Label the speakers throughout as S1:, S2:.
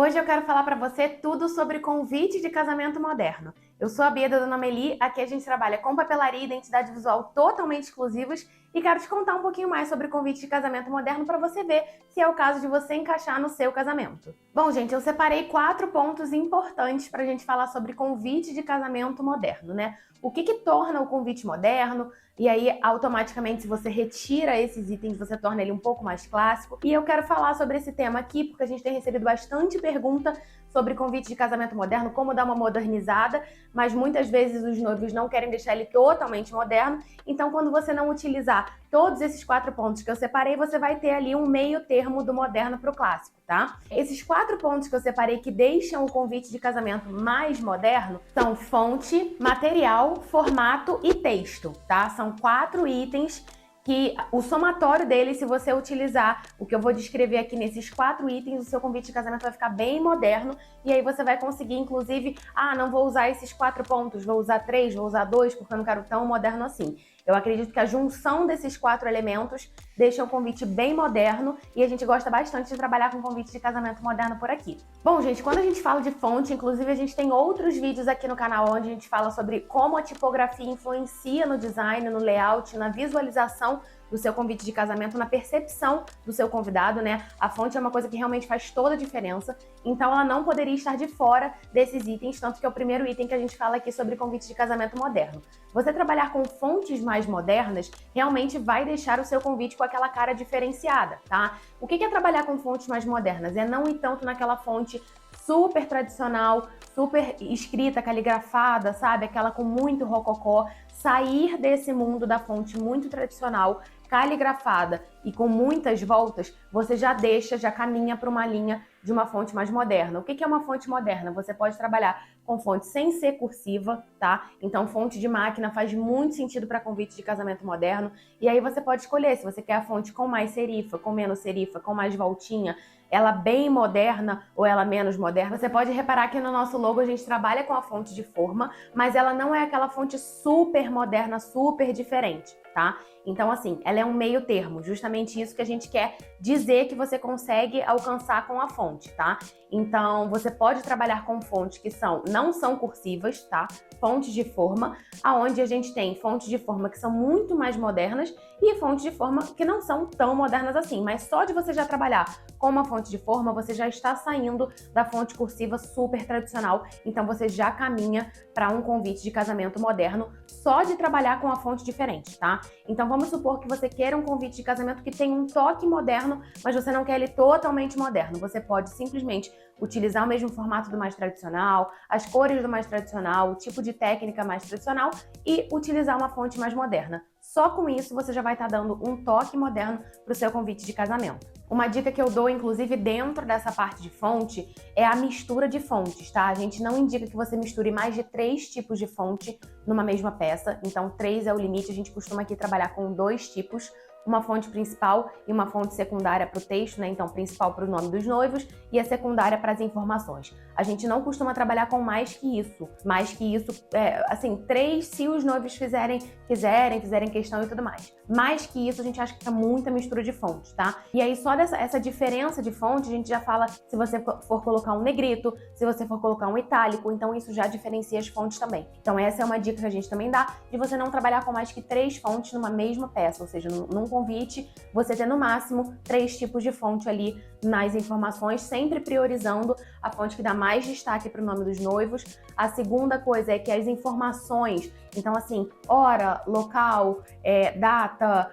S1: Hoje eu quero falar para você tudo sobre convite de casamento moderno. Eu sou a Bia da Dona Meli, aqui a gente trabalha com papelaria e identidade visual totalmente exclusivas e quero te contar um pouquinho mais sobre convite de casamento moderno para você ver se é o caso de você encaixar no seu casamento. Bom, gente, eu separei 4 pontos importantes para a gente falar sobre convite de casamento moderno, né? O que torna o convite moderno? E aí, automaticamente, se você retira esses itens, você torna ele um pouco mais clássico. E eu quero falar sobre esse tema aqui, porque a gente tem recebido bastante pergunta sobre convite de casamento moderno, como dar uma modernizada, mas muitas vezes os noivos não querem deixar ele totalmente moderno. Então, quando você não utilizar todos esses 4 pontos que eu separei, você vai ter ali um meio termo do moderno para o clássico, tá? Esses 4 pontos que eu separei que deixam o convite de casamento mais moderno são fonte, material, formato e texto, tá? São 4 itens que o somatório deles, se você utilizar o que eu vou descrever aqui nesses 4 itens, o seu convite de casamento vai ficar bem moderno e aí você vai conseguir, inclusive, não vou usar esses 4 pontos, vou usar 3, vou usar 2, porque eu não quero tão moderno assim. Eu acredito que a junção desses 4 elementos deixa o convite bem moderno e a gente gosta bastante de trabalhar com convite de casamento moderno por aqui. Bom, gente, quando a gente fala de fonte, inclusive a gente tem outros vídeos aqui no canal onde a gente fala sobre como a tipografia influencia no design, no layout, na visualização do seu convite de casamento, na percepção do seu convidado, né? A fonte é uma coisa que realmente faz toda a diferença, então ela não poderia estar de fora desses itens, tanto que é o primeiro item que a gente fala aqui sobre convite de casamento moderno. Você trabalhar com fontes mais modernas realmente vai deixar o seu convite com aquela cara diferenciada, tá? O que é trabalhar com fontes mais modernas? É não ir tanto naquela fonte super tradicional, super escrita, caligrafada, sabe? Aquela com muito rococó. Sair desse mundo da fonte muito tradicional, caligrafada e com muitas voltas, você já caminha para uma linha de uma fonte mais moderna. O que é uma fonte moderna? Você pode trabalhar com fonte sem ser cursiva, tá? Então, fonte de máquina faz muito sentido para convite de casamento moderno. E aí você pode escolher se você quer a fonte com mais serifa, com menos serifa, com mais voltinha, ela bem moderna ou ela menos moderna. Você pode reparar que no nosso logo a gente trabalha com a fonte de forma, mas ela não é aquela fonte super moderna, super diferente, tá? Então, assim, ela é um meio termo, justamente isso que a gente quer dizer que você consegue alcançar com a fonte, tá? Então, você pode trabalhar com fontes que não são cursivas, tá? Fontes de forma, aonde a gente tem fontes de forma que são muito mais modernas e fontes de forma que não são tão modernas assim. Mas só de você já trabalhar com uma fonte de forma, você já está saindo da fonte cursiva super tradicional. Então, você já caminha para um convite de casamento moderno só de trabalhar com a fonte diferente, tá? Então, vamos supor que você queira um convite de casamento que tem um toque moderno, mas você não quer ele totalmente moderno. Você pode simplesmente utilizar o mesmo formato do mais tradicional, as cores do mais tradicional, o tipo de técnica mais tradicional e utilizar uma fonte mais moderna. Só com isso você já vai estar dando um toque moderno para o seu convite de casamento. Uma dica que eu dou, inclusive, dentro dessa parte de fonte é a mistura de fontes, tá? A gente não indica que você misture mais de 3 tipos de fonte numa mesma peça. Então, 3 é o limite. A gente costuma aqui trabalhar com 2 tipos. Uma fonte principal e uma fonte secundária para o texto, né? Então, principal para o nome dos noivos e a secundária para as informações. A gente não costuma trabalhar com mais que isso. Mais que isso, 3 se os noivos fizerem questão e tudo mais. Mais que isso, a gente acha que fica muita mistura de fontes, tá? E aí, só essa diferença de fonte, a gente já fala se você for colocar um negrito, se você for colocar um itálico, então isso já diferencia as fontes também. Então, essa é uma dica que a gente também dá, de você não trabalhar com mais que 3 fontes numa mesma peça, ou seja, num convite, você ter no máximo 3 tipos de fonte ali nas informações, sempre priorizando a fonte que dá mais destaque para o nome dos noivos. A segunda coisa é que as informações, então assim, hora, local, data,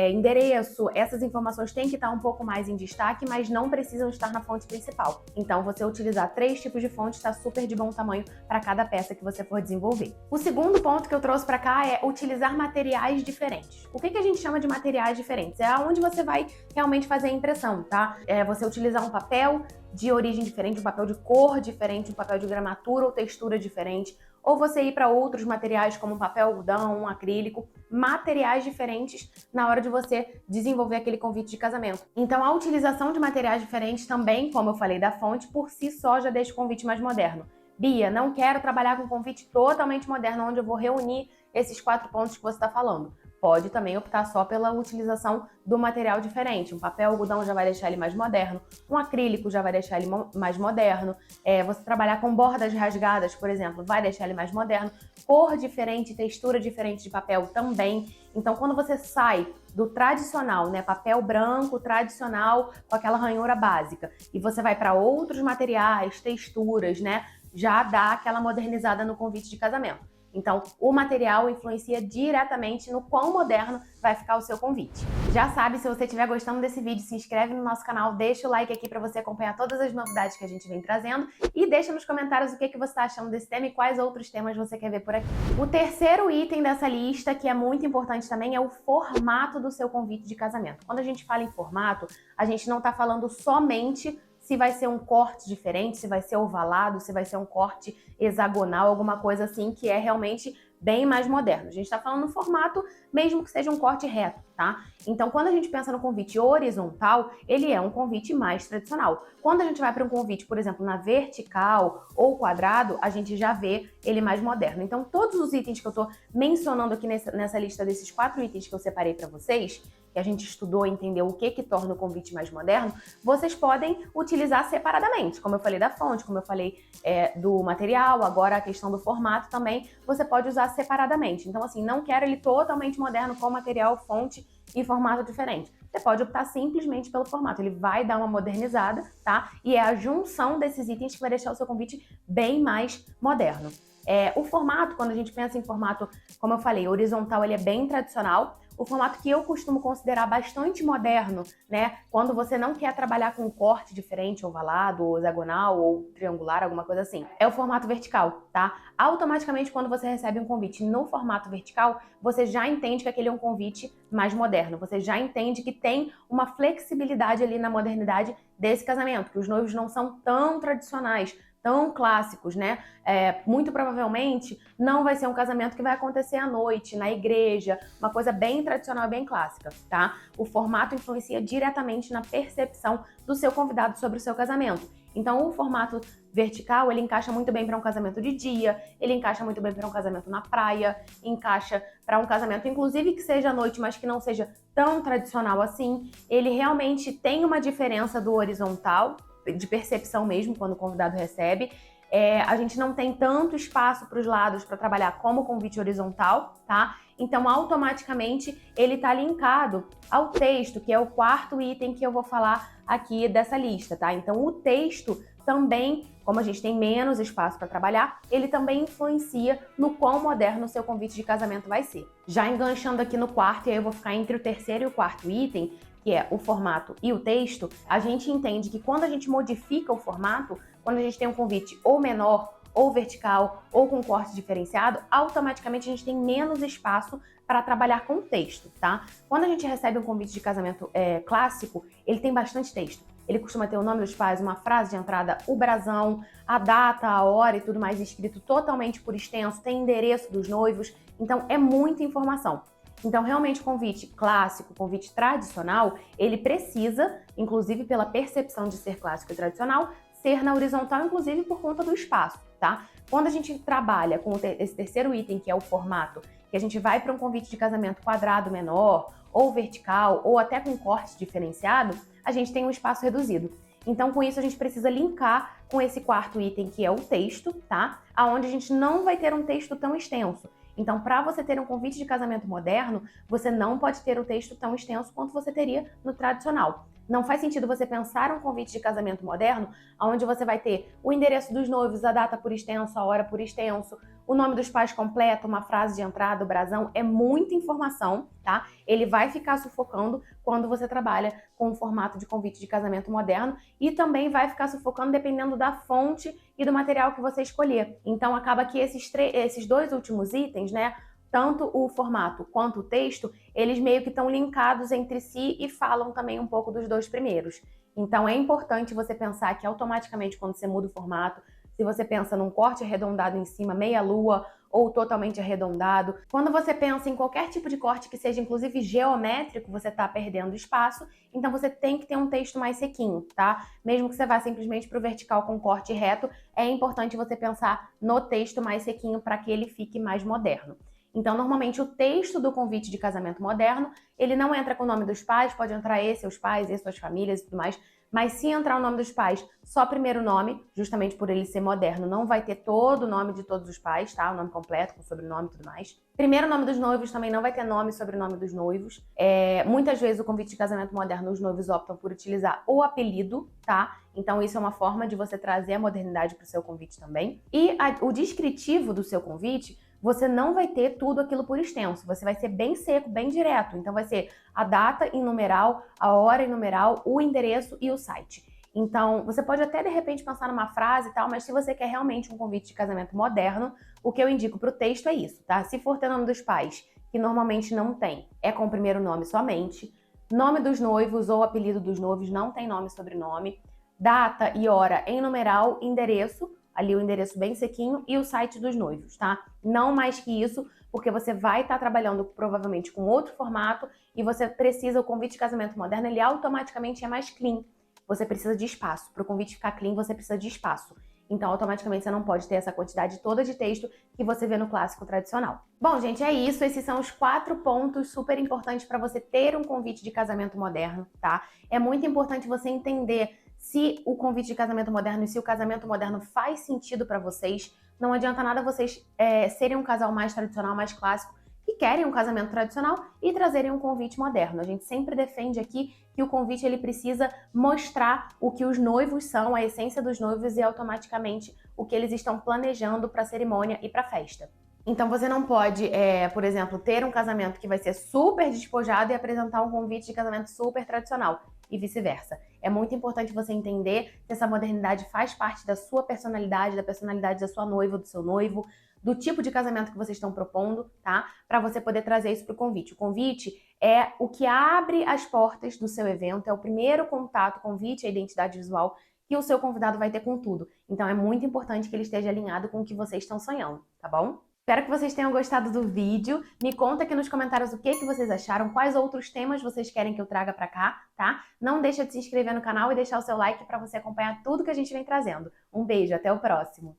S1: endereço, essas informações têm que estar um pouco mais em destaque, mas não precisam estar na fonte principal. Então, você utilizar 3 tipos de fonte está super de bom tamanho para cada peça que você for desenvolver. O segundo ponto que eu trouxe para cá é utilizar materiais diferentes. O que a gente chama de materiais diferentes? É onde você vai realmente fazer a impressão, tá? Você utilizar um papel de origem diferente, um papel de cor diferente, um papel de gramatura ou textura diferente, ou você ir para outros materiais como papel algodão, um acrílico, materiais diferentes na hora de você desenvolver aquele convite de casamento. Então, a utilização de materiais diferentes também, como eu falei da fonte, por si só já deixa o convite mais moderno. Bia, não quero trabalhar com um convite totalmente moderno, onde eu vou reunir esses 4 pontos que você está falando. pode também optar só pela utilização do material diferente. Um papel algodão já vai deixar ele mais moderno, um acrílico já vai deixar ele mais moderno, você trabalhar com bordas rasgadas, por exemplo, vai deixar ele mais moderno, cor diferente, textura diferente de papel também. Então, quando você sai do tradicional, né, papel branco tradicional com aquela ranhura básica, e você vai para outros materiais, texturas, né, já dá aquela modernizada no convite de casamento. Então, o material influencia diretamente no quão moderno vai ficar o seu convite. Já sabe, se você estiver gostando desse vídeo, se inscreve no nosso canal, deixa o like aqui para você acompanhar todas as novidades que a gente vem trazendo e deixa nos comentários o que você está achando desse tema e quais outros temas você quer ver por aqui. O terceiro item dessa lista, que é muito importante também, é o formato do seu convite de casamento. Quando a gente fala em formato, a gente não está falando somente se vai ser um corte diferente, se vai ser ovalado, se vai ser um corte hexagonal, alguma coisa assim que é realmente bem mais moderno. A gente está falando no formato, mesmo que seja um corte reto, tá? Então, quando a gente pensa no convite horizontal, ele é um convite mais tradicional. Quando a gente vai para um convite, por exemplo, na vertical ou quadrado, a gente já vê ele mais moderno. Então, todos os itens que eu estou mencionando aqui nessa lista desses 4 itens que eu separei para vocês, que a gente estudou e entendeu o que torna o convite mais moderno, vocês podem utilizar separadamente. Como eu falei da fonte, como eu falei do material, agora a questão do formato também, você pode usar separadamente. Então, assim, não quero ele totalmente moderno com material, fonte e formato diferente. Você pode optar simplesmente pelo formato. Ele vai dar uma modernizada, tá? E é a junção desses itens que vai deixar o seu convite bem mais moderno. O formato, quando a gente pensa em formato, como eu falei, horizontal, ele é bem tradicional. O formato que eu costumo considerar bastante moderno, né? Quando você não quer trabalhar com um corte diferente, ovalado, ou hexagonal, ou triangular, alguma coisa assim, é o formato vertical, tá? Automaticamente, quando você recebe um convite no formato vertical, você já entende que aquele é um convite mais moderno. Você já entende que tem uma flexibilidade ali na modernidade desse casamento, que os noivos não são tão tradicionais, tão clássicos, né? Muito provavelmente não vai ser um casamento que vai acontecer à noite, na igreja, uma coisa bem tradicional, bem clássica, tá? O formato influencia diretamente na percepção do seu convidado sobre o seu casamento. Então, o formato vertical, ele encaixa muito bem para um casamento de dia, ele encaixa muito bem para um casamento na praia, encaixa para um casamento, inclusive, que seja à noite, mas que não seja tão tradicional assim. Ele realmente tem uma diferença do horizontal, de percepção mesmo, quando o convidado recebe. A gente não tem tanto espaço para os lados para trabalhar como o convite horizontal, tá? Então, automaticamente, ele está linkado ao texto, que é o 4º item que eu vou falar aqui dessa lista, tá? Então, o texto também, como a gente tem menos espaço para trabalhar, ele também influencia no quão moderno o seu convite de casamento vai ser. Já enganchando aqui no 4º, e aí eu vou ficar entre o 3º e o 4º item, que é o formato e o texto, a gente entende que quando a gente modifica o formato, quando a gente tem um convite ou menor, ou vertical, ou com corte diferenciado, automaticamente a gente tem menos espaço para trabalhar com o texto, tá? Quando a gente recebe um convite de casamento clássico, ele tem bastante texto. Ele costuma ter o nome dos pais, uma frase de entrada, o brasão, a data, a hora e tudo mais escrito totalmente por extenso, tem endereço dos noivos, então é muita informação. Então, realmente, o convite clássico, o convite tradicional, ele precisa, inclusive pela percepção de ser clássico e tradicional, ser na horizontal, inclusive por conta do espaço, tá? Quando a gente trabalha com esse terceiro item, que é o formato, que a gente vai para um convite de casamento quadrado menor, ou vertical, ou até com corte diferenciado, a gente tem um espaço reduzido. Então, com isso, a gente precisa linkar com esse 4º item, que é o texto, tá? Aonde a gente não vai ter um texto tão extenso. Então, para você ter um convite de casamento moderno, você não pode ter um texto tão extenso quanto você teria no tradicional. Não faz sentido você pensar um convite de casamento moderno, onde você vai ter o endereço dos noivos, a data por extenso, a hora por extenso, o nome dos pais completo, uma frase de entrada, o brasão, é muita informação, tá? Ele vai ficar sufocando quando você trabalha com o formato de convite de casamento moderno e também vai ficar sufocando dependendo da fonte e do material que você escolher. Então, acaba que esses 2 últimos itens, né? Tanto o formato quanto o texto, eles meio que estão linkados entre si e falam também um pouco dos 2 primeiros. Então, é importante você pensar que automaticamente, quando você muda o formato, se você pensa num corte arredondado em cima, meia lua ou totalmente arredondado, quando você pensa em qualquer tipo de corte que seja inclusive geométrico, você está perdendo espaço, então você tem que ter um texto mais sequinho, tá? Mesmo que você vá simplesmente para o vertical com corte reto, é importante você pensar no texto mais sequinho para que ele fique mais moderno. Então, normalmente, o texto do convite de casamento moderno, ele não entra com o nome dos pais, pode entrar seus pais, suas famílias e tudo mais, mas se entrar o nome dos pais, só primeiro nome, justamente por ele ser moderno, não vai ter todo o nome de todos os pais, tá? O nome completo, com sobrenome e tudo mais. Primeiro nome dos noivos também não vai ter nome e sobrenome dos noivos. Muitas vezes o convite de casamento moderno, os noivos optam por utilizar o apelido, tá? Então isso é uma forma de você trazer a modernidade para o seu convite também. E o descritivo do seu convite, você não vai ter tudo aquilo por extenso. Você vai ser bem seco, bem direto. Então vai ser a data em numeral, a hora em numeral, o endereço e o site. Então, você pode até de repente pensar numa frase e tal, mas se você quer realmente um convite de casamento moderno, o que eu indico para o texto é isso, tá? Se for ter nome dos pais, que normalmente não tem, é com o primeiro nome somente. Nome dos noivos ou apelido dos noivos, não tem nome e sobrenome. Data e hora em numeral, endereço, ali o endereço bem sequinho, e o site dos noivos, tá? Não mais que isso, porque você vai estar trabalhando provavelmente com outro formato e você precisa, o convite de casamento moderno, ele automaticamente é mais clean. Você precisa de espaço. Para o convite ficar clean, você precisa de espaço. Então, automaticamente, você não pode ter essa quantidade toda de texto que você vê no clássico tradicional. Bom, gente, é isso. Esses são os 4 pontos super importantes para você ter um convite de casamento moderno, tá? É muito importante você entender se o convite de casamento moderno e se o casamento moderno faz sentido para vocês. Não adianta nada vocês serem um casal mais tradicional, mais clássico, que querem um casamento tradicional e trazerem um convite moderno. A gente sempre defende aqui que o convite ele precisa mostrar o que os noivos são, a essência dos noivos e automaticamente o que eles estão planejando para a cerimônia e para a festa. Então você não pode, por exemplo, ter um casamento que vai ser super despojado e apresentar um convite de casamento super tradicional e vice-versa. É muito importante você entender se essa modernidade faz parte da sua personalidade, da personalidade da sua noiva, do seu noivo, do tipo de casamento que vocês estão propondo, tá? Para você poder trazer isso para o convite. O convite é o que abre as portas do seu evento, é o primeiro contato, convite, a identidade visual que o seu convidado vai ter com tudo. Então é muito importante que ele esteja alinhado com o que vocês estão sonhando, tá bom? Espero que vocês tenham gostado do vídeo. Me conta aqui nos comentários o que vocês acharam, quais outros temas vocês querem que eu traga pra cá, tá? Não deixa de se inscrever no canal e deixar o seu like para você acompanhar tudo que a gente vem trazendo. Um beijo, até o próximo!